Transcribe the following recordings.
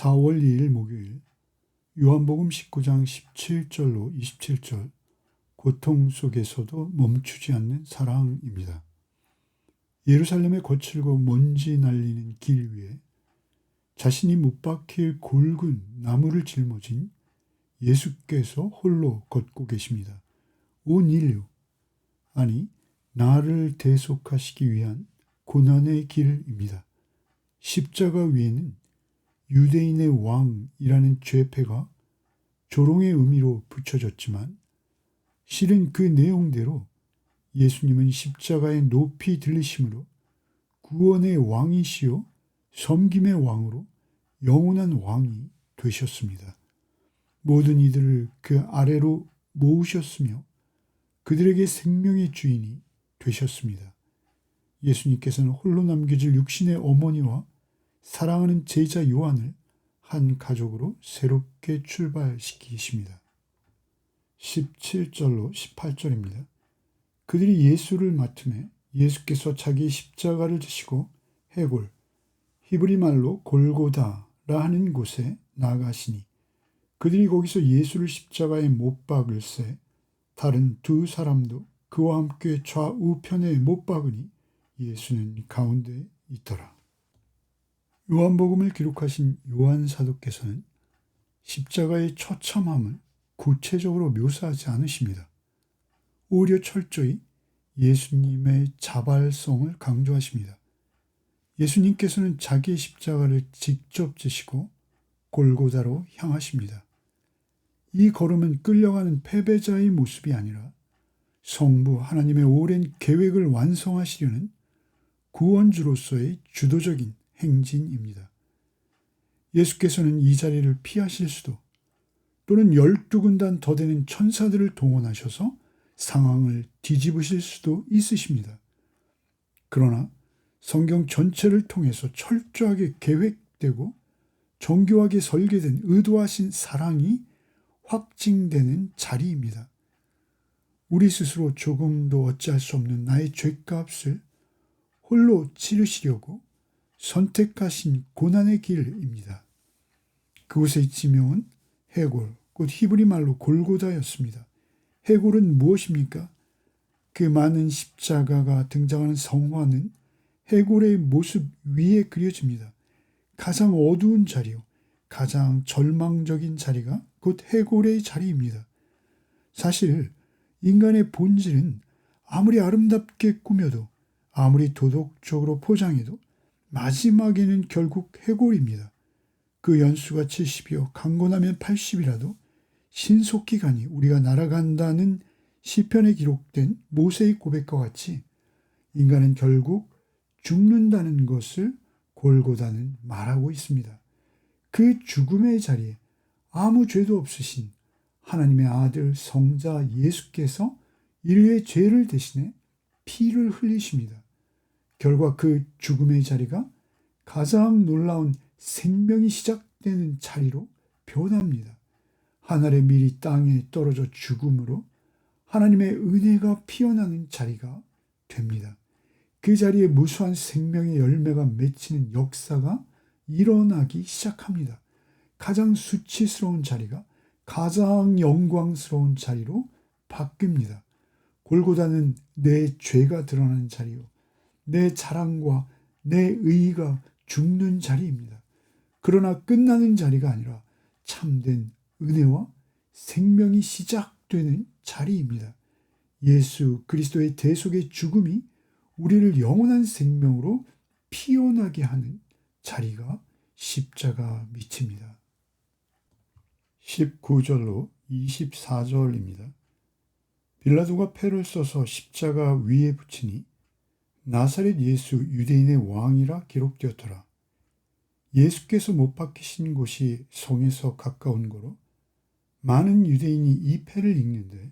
4월 2일 목요일 요한복음 19장 17절로 27절 고통 속에서도 멈추지 않는 사랑입니다. 예루살렘의 거칠고 먼지 날리는 길 위에 자신이 못 박힐 골근 나무를 짊어진 예수께서 홀로 걷고 계십니다. 온 인류, 아니 나를 대속하시기 위한 고난의 길입니다. 십자가 위에는 유대인의 왕이라는 죄패가 조롱의 의미로 붙여졌지만 실은 그 내용대로 예수님은 십자가의 높이 들리심으로 구원의 왕이시요 섬김의 왕으로 영원한 왕이 되셨습니다. 모든 이들을 그 아래로 모으셨으며 그들에게 생명의 주인이 되셨습니다. 예수님께서는 홀로 남겨질 육신의 어머니와 사랑하는 제자 요한을 한 가족으로 새롭게 출발시키십니다. 17절로 18절입니다. 그들이 예수를 맡음에 예수께서 자기 십자가를 지시고 해골, 히브리 말로 골고다라 하는 곳에 나가시니 그들이 거기서 예수를 십자가에 못 박을새 다른 두 사람도 그와 함께 좌우편에 못 박으니 예수는 가운데 있더라. 요한복음을 기록하신 요한 사도께서는 십자가의 처참함을 구체적으로 묘사하지 않으십니다. 오히려 철저히 예수님의 자발성을 강조하십니다. 예수님께서는 자기의 십자가를 직접 지시고 골고다로 향하십니다. 이 걸음은 끌려가는 패배자의 모습이 아니라 성부 하나님의 오랜 계획을 완성하시려는 구원주로서의 주도적인 행진입니다. 예수께서는 이 자리를 피하실 수도 또는 12군단 더 되는 천사들을 동원하셔서 상황을 뒤집으실 수도 있으십니다. 그러나 성경 전체를 통해서 철저하게 계획되고 정교하게 설계된 의도하신 사랑이 확증되는 자리입니다. 우리 스스로 조금도 어찌할 수 없는 나의 죄값을 홀로 치르시려고 선택하신 고난의 길입니다. 그곳의 지명은 해골, 곧 히브리 말로 골고다였습니다. 해골은 무엇입니까? 그 많은 십자가가 등장하는 성화는 해골의 모습 위에 그려집니다. 가장 어두운 자리요, 가장 절망적인 자리가 곧 해골의 자리입니다. 사실 인간의 본질은 아무리 아름답게 꾸며도 아무리 도덕적으로 포장해도 마지막에는 결국 해골입니다. 그 연수가 70이요 강건하면 80이라도 신속히 가니 우리가 날아간다는 시편에 기록된 모세의 고백과 같이 인간은 결국 죽는다는 것을 골고다는 말하고 있습니다. 그 죽음의 자리에 아무 죄도 없으신 하나님의 아들 성자 예수께서 인류의 죄를 대신해 피를 흘리십니다. 결과 그 죽음의 자리가 가장 놀라운 생명이 시작되는 자리로 변합니다. 하늘의 밀이 땅에 떨어져 죽음으로 하나님의 은혜가 피어나는 자리가 됩니다. 그 자리에 무수한 생명의 열매가 맺히는 역사가 일어나기 시작합니다. 가장 수치스러운 자리가 가장 영광스러운 자리로 바뀝니다. 골고다는 내 죄가 드러나는 자리요, 내 자랑과 내 의의가 죽는 자리입니다. 그러나 끝나는 자리가 아니라 참된 은혜와 생명이 시작되는 자리입니다. 예수 그리스도의 대속의 죽음이 우리를 영원한 생명으로 피어나게 하는 자리가 십자가 밑입니다. 19절로 24절입니다. 빌라도가 패를 써서 십자가 위에 붙이니 나사렛 예수 유대인의 왕이라 기록되었더라. 예수께서 못 박히신 곳이 성에서 가까운 거로 많은 유대인이 이 패를 읽는데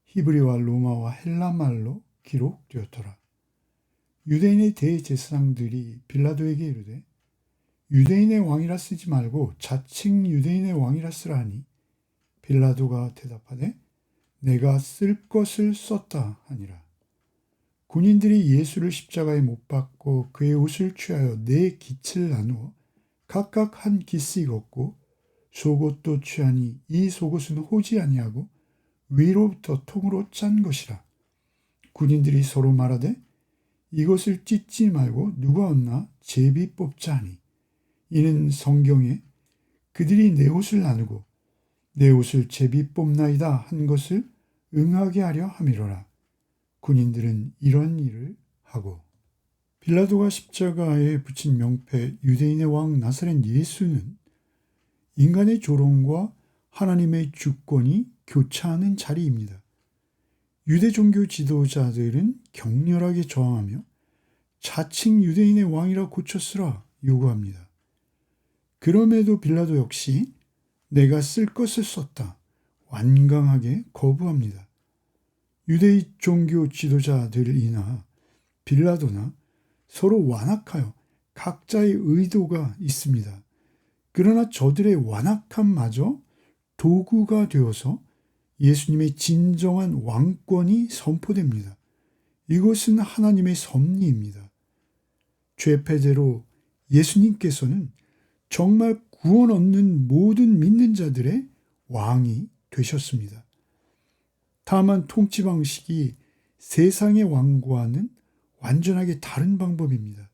히브리와 로마와 헬라말로 기록되었더라. 유대인의 대제사장들이 빌라도에게 이르되 유대인의 왕이라 쓰지 말고 자칭 유대인의 왕이라 쓰라 하니 빌라도가 대답하되 내가 쓸 것을 썼다 하니라. 군인들이 예수를 십자가에 못 박고 그의 옷을 취하여 네 깃을 나누어 각각 한 기씩 얻고 속옷도 취하니 이 속옷은 호지 아니하고 위로부터 통으로 짠 것이라. 군인들이 서로 말하되 이것을 찢지 말고 누가 얻나 제비 뽑자 하니, 이는 성경에 그들이 내 옷을 나누고 내 옷을 제비 뽑나이다 한 것을 응하게 하려 함이로라. 군인들은 이런 일을 하고, 빌라도가 십자가에 붙인 명패 유대인의 왕 나사렛 예수는 인간의 조롱과 하나님의 주권이 교차하는 자리입니다. 유대 종교 지도자들은 격렬하게 저항하며 자칭 유대인의 왕이라 고쳤으라 요구합니다. 그럼에도 빌라도 역시 내가 쓸 것을 썼다 완강하게 거부합니다. 유대인 종교 지도자들이나 빌라도나 서로 완악하여 각자의 의도가 있습니다. 그러나 저들의 완악함마저 도구가 되어서 예수님의 진정한 왕권이 선포됩니다. 이것은 하나님의 섭리입니다. 죄패대로 예수님께서는 정말 구원 얻는 모든 믿는 자들의 왕이 되셨습니다. 다만 통치 방식이 세상의 왕과는 완전하게 다른 방법입니다.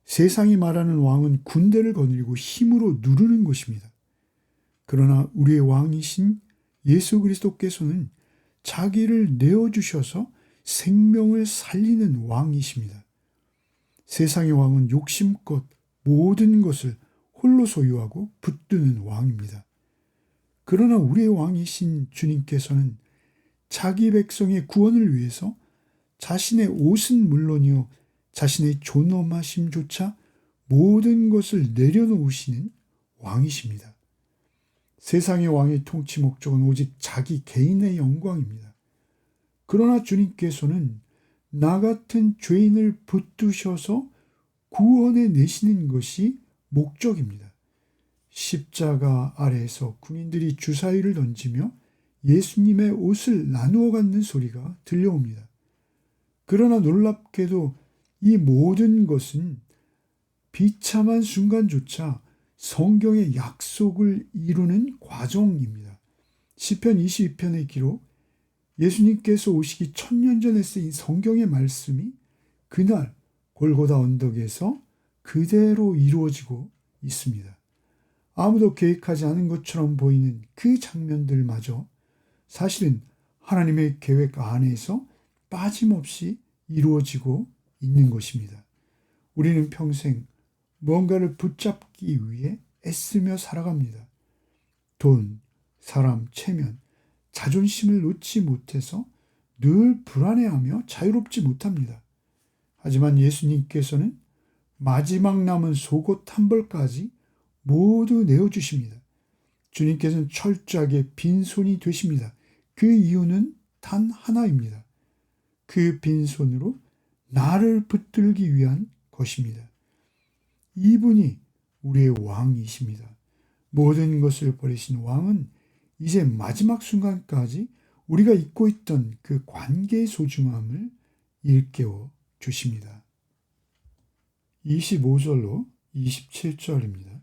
세상이 말하는 왕은 군대를 거느리고 힘으로 누르는 것입니다. 그러나 우리의 왕이신 예수 그리스도께서는 자기를 내어주셔서 생명을 살리는 왕이십니다. 세상의 왕은 욕심껏 모든 것을 홀로 소유하고 붙드는 왕입니다. 그러나 우리의 왕이신 주님께서는 자기 백성의 구원을 위해서 자신의 옷은 물론이요 자신의 존엄하심조차 모든 것을 내려놓으시는 왕이십니다. 세상의 왕의 통치 목적은 오직 자기 개인의 영광입니다. 그러나 주님께서는 나 같은 죄인을 붙드셔서 구원해 내시는 것이 목적입니다. 십자가 아래에서 군인들이 주사위를 던지며 예수님의 옷을 나누어 갖는 소리가 들려옵니다. 그러나 놀랍게도 이 모든 것은 비참한 순간조차 성경의 약속을 이루는 과정입니다. 시편 22편의 기록, 예수님께서 오시기 1000년 전에 쓰인 성경의 말씀이 그날 골고다 언덕에서 그대로 이루어지고 있습니다. 아무도 계획하지 않은 것처럼 보이는 그 장면들마저 사실은 하나님의 계획 안에서 빠짐없이 이루어지고 있는 것입니다. 우리는 평생 뭔가를 붙잡기 위해 애쓰며 살아갑니다. 돈, 사람, 체면, 자존심을 놓지 못해서 늘 불안해하며 자유롭지 못합니다. 하지만 예수님께서는 마지막 남은 속옷 한 벌까지 모두 내어주십니다. 주님께서는 철저하게 빈손이 되십니다. 그 이유는 단 하나입니다. 그 빈손으로 나를 붙들기 위한 것입니다. 이분이 우리의 왕이십니다. 모든 것을 버리신 왕은 이제 마지막 순간까지 우리가 잊고 있던 그 관계의 소중함을 일깨워 주십니다. 25절로 27절입니다.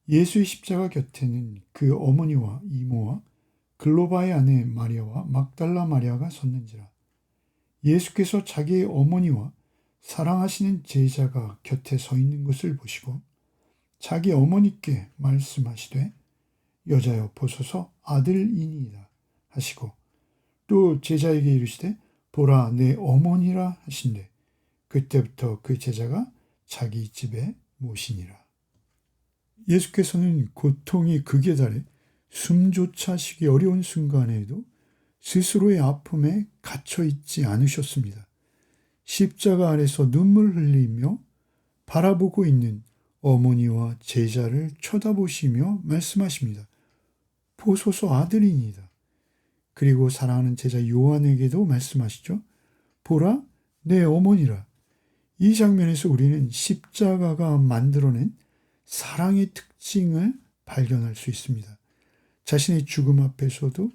예수의 십자가 곁에는 그 어머니와 이모와 글로바의 아내 마리아와 막달라 마리아가 섰는지라. 예수께서 자기의 어머니와 사랑하시는 제자가 곁에 서 있는 것을 보시고 자기 어머니께 말씀하시되 여자여 보소서 아들이니이다 하시고 또 제자에게 이르시되 보라 내 어머니라 하신대 그때부터 그 제자가 자기 집에 모시니라. 예수께서는 고통이 극에 달해 숨조차 쉬기 어려운 순간에도 스스로의 아픔에 갇혀 있지 않으셨습니다. 십자가 아래서 눈물 흘리며 바라보고 있는 어머니와 제자를 쳐다보시며 말씀하십니다. 보소서 아들이니이다. 그리고 사랑하는 제자 요한에게도 말씀하시죠. 보라 내 어머니라. 이 장면에서 우리는 십자가가 만들어낸 사랑의 특징을 발견할 수 있습니다. 자신의 죽음 앞에서도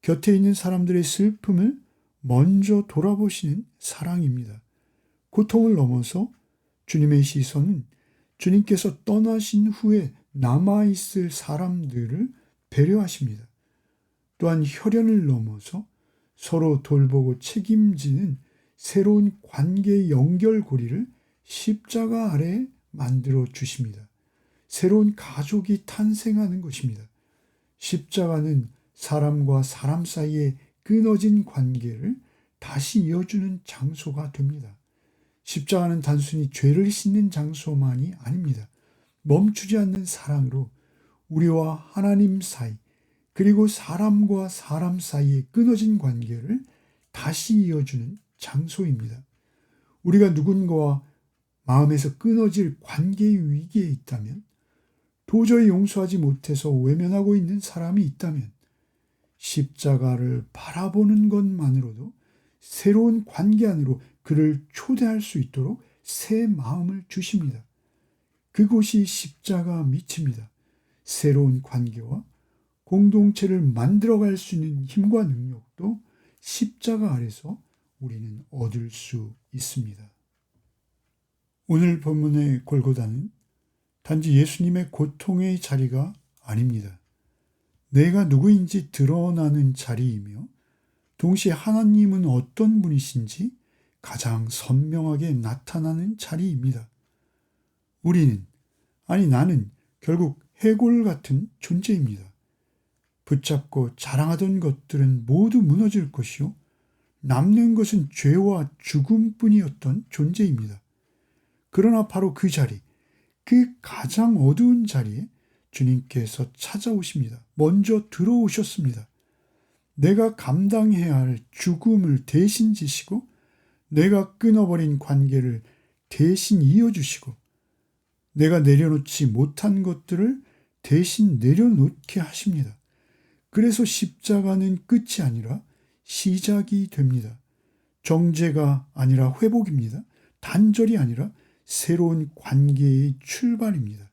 곁에 있는 사람들의 슬픔을 먼저 돌아보시는 사랑입니다. 고통을 넘어서 주님의 시선은 주님께서 떠나신 후에 남아있을 사람들을 배려하십니다. 또한 혈연을 넘어서 서로 돌보고 책임지는 새로운 관계의 연결고리를 십자가 아래 만들어 주십니다. 새로운 가족이 탄생하는 것입니다. 십자가는 사람과 사람 사이에 끊어진 관계를 다시 이어주는 장소가 됩니다. 십자가는 단순히 죄를 씻는 장소만이 아닙니다. 멈추지 않는 사랑으로 우리와 하나님 사이, 그리고 사람과 사람 사이에 끊어진 관계를 다시 이어주는 장소입니다. 우리가 누군가와 마음에서 끊어질 관계의 위기에 있다면, 도저히 용서하지 못해서 외면하고 있는 사람이 있다면, 십자가를 바라보는 것만으로도 새로운 관계 안으로 그를 초대할 수 있도록 새 마음을 주십니다. 그곳이 십자가 밑입니다. 새로운 관계와 공동체를 만들어갈 수 있는 힘과 능력도 십자가 아래서 우리는 얻을 수 있습니다. 오늘 본문의 골고다는 단지 예수님의 고통의 자리가 아닙니다. 내가 누구인지 드러나는 자리이며 동시에 하나님은 어떤 분이신지 가장 선명하게 나타나는 자리입니다. 나는 결국 해골 같은 존재입니다. 붙잡고 자랑하던 것들은 모두 무너질 것이요, 남는 것은 죄와 죽음뿐이었던 존재입니다. 그러나 바로 그 자리, 그 가장 어두운 자리에 주님께서 찾아오십니다. 먼저 들어오셨습니다. 내가 감당해야 할 죽음을 대신 지시고, 내가 끊어버린 관계를 대신 이어주시고, 내가 내려놓지 못한 것들을 대신 내려놓게 하십니다. 그래서 십자가는 끝이 아니라 시작이 됩니다. 정죄가 아니라 회복입니다. 단절이 아니라 새로운 관계의 출발입니다.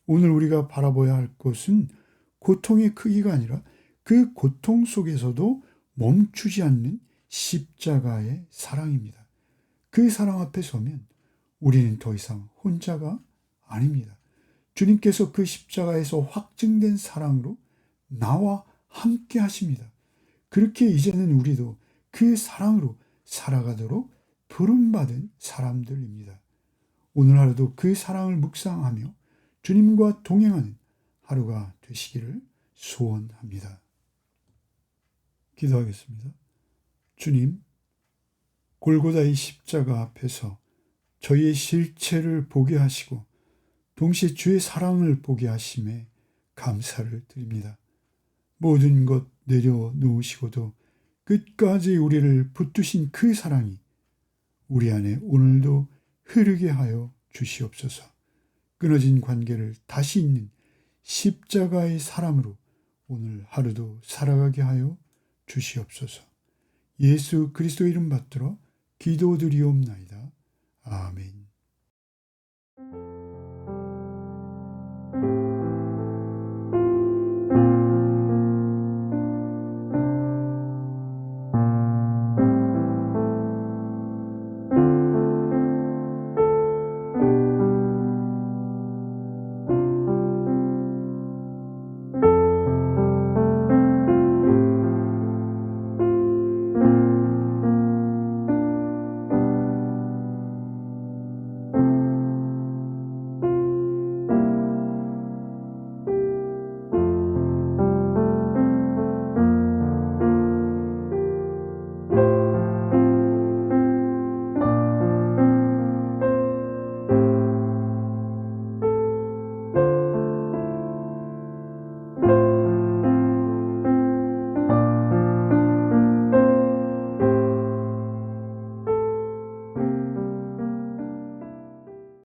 오늘 우리가 바라봐야 할 것은 고통의 크기가 아니라 그 고통 속에서도 멈추지 않는 십자가의 사랑입니다. 그 사랑 앞에 서면 우리는 더 이상 혼자가 아닙니다. 주님께서 그 십자가에서 확증된 사랑으로 나와 함께 하십니다. 그렇게 이제는 우리도 그 사랑으로 살아가도록 부름받은 사람들입니다. 오늘 하루도 그 사랑을 묵상하며 주님과 동행하는 하루가 되시기를 소원합니다. 기도하겠습니다. 주님, 골고다의 십자가 앞에서 저희의 실체를 보게 하시고 동시에 주의 사랑을 보게 하심에 감사를 드립니다. 모든 것 내려놓으시고도 끝까지 우리를 붙드신 그 사랑이 우리 안에 오늘도 흐르게 하여 주시옵소서. 끊어진 관계를 다시 잇는 십자가의 사랑으로 오늘 하루도 살아가게 하여 주시옵소서. 예수 그리스도 이름 받들어 기도드리옵나이다. 아멘.